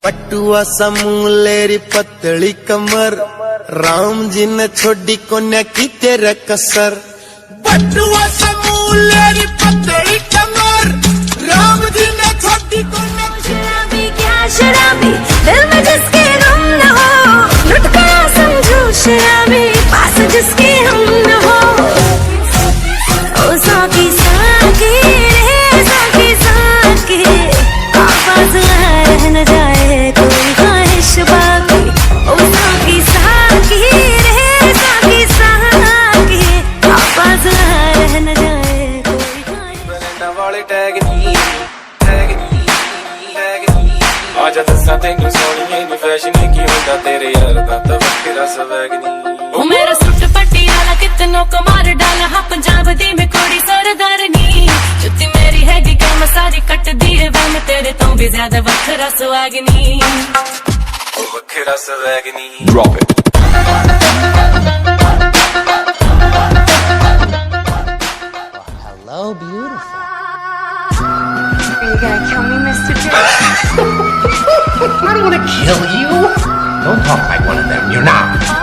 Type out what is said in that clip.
पटुआ समूलेरी पतली कमर, राम जी ने छोड़ी कोन्या की तेरा कसर। पटुआ समूलेरी पतली कमर, राम जी ने छोड़ी कोन्या। शराबी क्या शराबी, दिल में जिसके गम न हो, लुट गया समझो शराबी, पास जिसके हम न हो। ओ साकी साकी रे साकी साकी, आवाज रह न जाए कोई ख्वाहिश बाकी। ओ साकी साकी रे साकी साकी, आवाज रह न जाए कोई ख्वाहिश। वाले टैग नी आजा दसा तेनू सोनिए नी फैशन की हुंदा तेरे यार दा तां वक्रा स्वैग नी। ओ मेरा सुट पटियाला कितनों को मार डाला, हाँ पंजाब दी में कोड़ी सरदार नी। जुत्ती मेरी हैगी क्या मैं सारी कट दी है वह, मैं तेरे तो भी ज्यादा वक्रा स्वैग नी। ओ वक्रा स्वैग नी। Drop it. Hello, beautiful. Are you gonna kill me, Mr. J? I don't want to kill you. Don't talk like one of them. You're not.